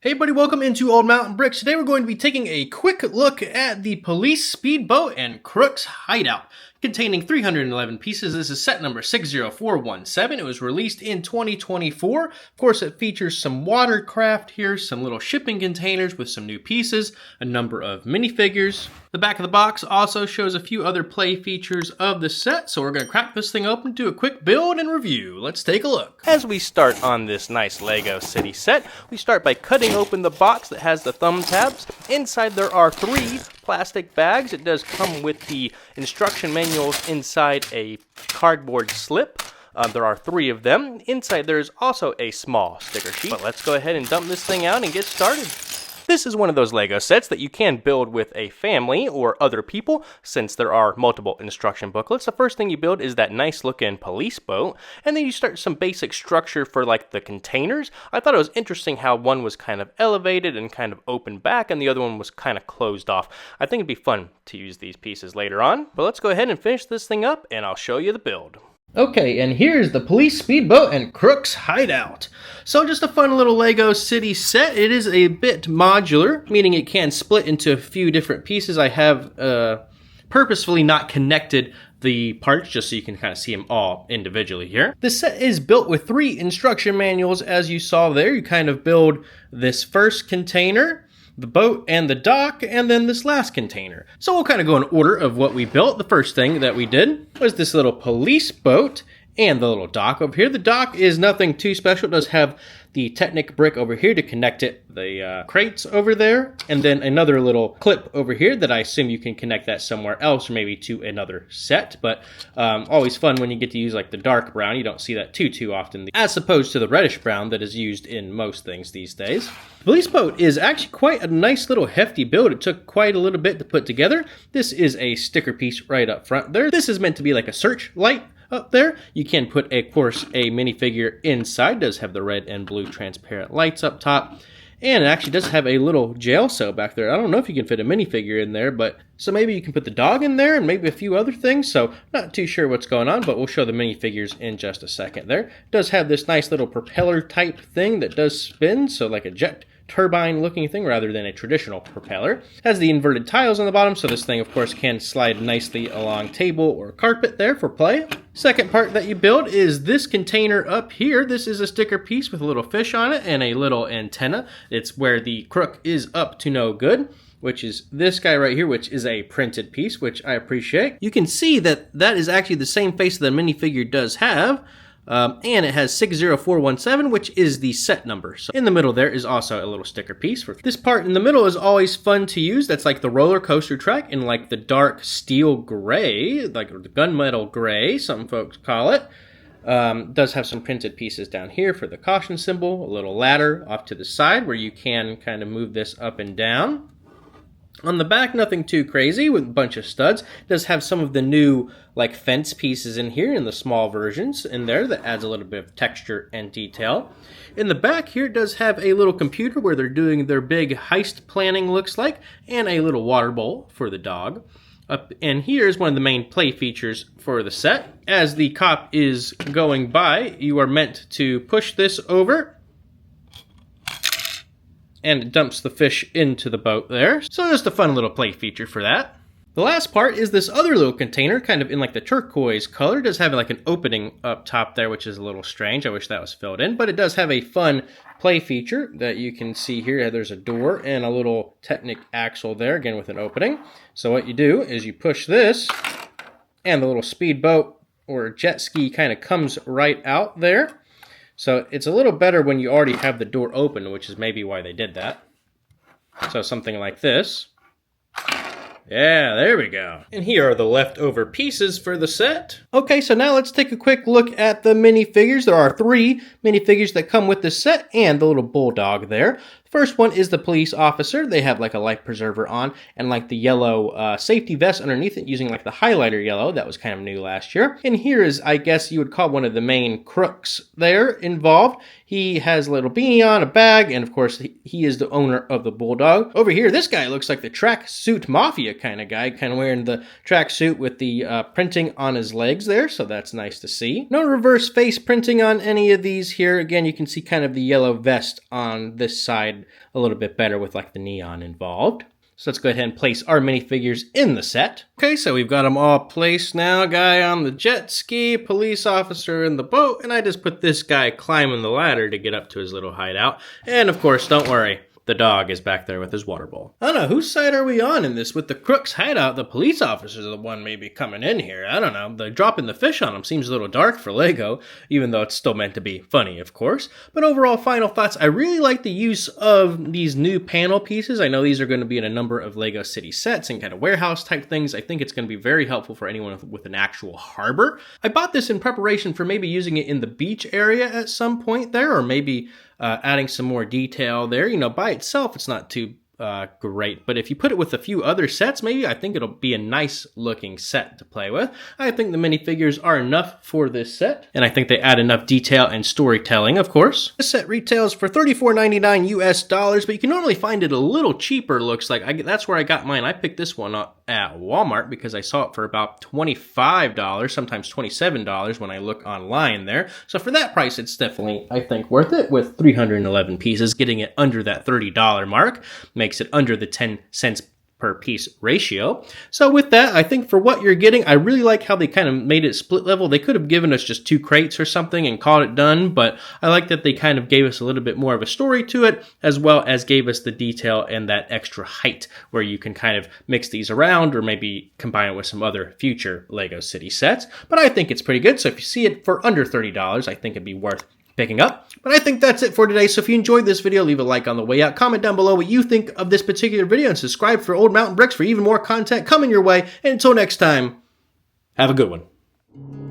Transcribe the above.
Hey buddy, welcome into Old Mountain Bricks. Today we're going to be taking a quick look at the Police Speedboat and Crooks Hideout. Containing 311 pieces, this is set number 60417. It was released in 2024. Of course, it features some watercraft here, some little shipping containers with some new pieces, a number of minifigures. The back of the box also shows a few other play features of the set, so we're going to crack this thing open, do a quick build and review. Let's take a look. As we start on this nice Lego City set, we start by cutting open the box that has the thumb tabs. Inside there are 3 plastic bags. It does come with the instruction manuals inside a cardboard slip. There are 3 of them. Inside there is also a small sticker sheet. But let's go ahead and dump this thing out and get started. This is one of those Lego sets that you can build with a family or other people, since there are multiple instruction booklets. The first thing you build is that nice looking police boat, and then you start some basic structure for like the containers. I thought it was interesting how one was kind of elevated and kind of open back, and the other one was kind of closed off. I think it'd be fun to use these pieces later on, but let's go ahead and finish this thing up, and I'll show you the build. Okay, and here's the Police Speedboat and Crooks Hideout. So just a fun little Lego City set. It is a bit modular, meaning it can split into a few different pieces. I have purposefully not connected the parts just so you can kind of see them all individually here. This set is built with 3 instruction manuals, as you saw there. You kind of build this first container, the boat and the dock, and then this last container. So we'll kind of go in order of what we built. The first thing that we did was this little police boat and the little dock over here. The dock is nothing too special. It does have the Technic brick over here to connect it, the crates over there, and then another little clip over here that I assume you can connect that somewhere else or maybe to another set. But always fun when you get to use like the dark brown. You don't see that too often, as opposed to the reddish brown that is used in most things these days. The police boat is actually quite a nice little hefty build. It took quite a little bit to put together. This is a sticker piece right up front there. This is meant to be like a search light up there. You can put, of course, a minifigure inside. It does have the red and blue transparent lights up top. And it actually does have a little jail cell back there. I don't know if you can fit a minifigure in there, but so maybe you can put the dog in there and maybe a few other things. So not too sure what's going on, but we'll show the minifigures in just a second there. It does have this nice little propeller type thing that does spin, so like a jet turbine looking thing rather than a traditional propeller. Has the inverted tiles on the bottom, so this thing of course can slide nicely along table or carpet there for play. Second part that you build is this container up here. This is a sticker piece with a little fish on it and a little antenna. It's where the crook is up to no good, which is this guy right here, which is a printed piece, which I appreciate. You can see that that is actually the same face that the minifigure does have. And it has 60417, which is the set number. So in the middle there is also a little sticker piece. This part in the middle is always fun to use. That's like the roller coaster track in like the dark steel gray, like the gunmetal gray, some folks call it. Does have some printed pieces down here for the caution symbol, a little ladder off to the side where you can kind of move this up and down. On the back, nothing too crazy with a bunch of studs. It does have some of the new like fence pieces in here in the small versions in there that adds a little bit of texture and detail. In the back here, it does have a little computer where they're doing their big heist planning, looks like, and a little water bowl for the dog. And here is one of the main play features for the set. As the cop is going by, you are meant to push this over, and it dumps the fish into the boat there. So just a fun little play feature for that. The last part is this other little container, kind of in like the turquoise color. It does have like an opening up top there, which is a little strange. I wish that was filled in, but it does have a fun play feature that you can see here. There's a door and a little Technic axle there, again with an opening. So what you do is you push this, and the little speedboat or jet ski kind of comes right out there. So it's a little better when you already have the door open, which is maybe why they did that. So something like this. Yeah, there we go. And here are the leftover pieces for the set. Okay, so now let's take a quick look at the minifigures. There are 3 minifigures that come with the set and the little bulldog there. First one is the police officer. They have like a life preserver on and like the yellow safety vest underneath it using like the highlighter yellow. That was kind of new last year. And here is, I guess you would call one of the main crooks there involved. He has a little beanie on, a bag, and of course he is the owner of the bulldog. Over here, this guy looks like the tracksuit mafia kind of guy, kind of wearing the tracksuit with the printing on his legs there, so that's nice to see. No reverse face printing on any of these here. Again, you can see kind of the yellow vest on this side a little bit better with like the neon involved. So let's go ahead and place our minifigures in the set. Okay, so we've got them all placed now. Guy on the jet ski, police officer in the boat, and I just put this guy climbing the ladder to get up to his little hideout. And of course, don't worry, the dog is back there with his water bowl. I don't know, whose side are we on in this? With the Crooks Hideout, the police officers are the one maybe coming in here. I don't know, the dropping the fish on him seems a little dark for Lego, even though it's still meant to be funny, of course. But overall, final thoughts, I really like the use of these new panel pieces. I know these are going to be in a number of Lego City sets and kind of warehouse type things. I think it's going to be very helpful for anyone with an actual harbor. I bought this in preparation for maybe using it in the beach area at some point there, or maybe adding some more detail there. You know, by itself, it's not too great, but if you put it with a few other sets, maybe I think it'll be a nice looking set to play with. I think the minifigures are enough for this set, and I think they add enough detail and storytelling, of course. This set retails for $34.99 US dollars, but you can normally find it a little cheaper, looks like. That's where I got mine. I picked this one up at Walmart because I saw it for about $25, sometimes $27 when I look online there. So for that price, it's definitely, I think, worth it. With 311 pieces, getting it under that $30 mark makes it under the 10 cents per piece ratio. So with that, I think for what you're getting, I really like how they kind of made it split level. They could have given us just 2 crates or something and called it done, but I like that they kind of gave us a little bit more of a story to it, as well as gave us the detail and that extra height where you can kind of mix these around or maybe combine it with some other future Lego City sets. But I think it's pretty good. So if you see it for under $30, I think it'd be worth picking up. But I think that's it for today. So if you enjoyed this video, leave a like on the way out, comment down below what you think of this particular video, and subscribe for Old Mountain Bricks for even more content coming your way. And until next time, have a good one.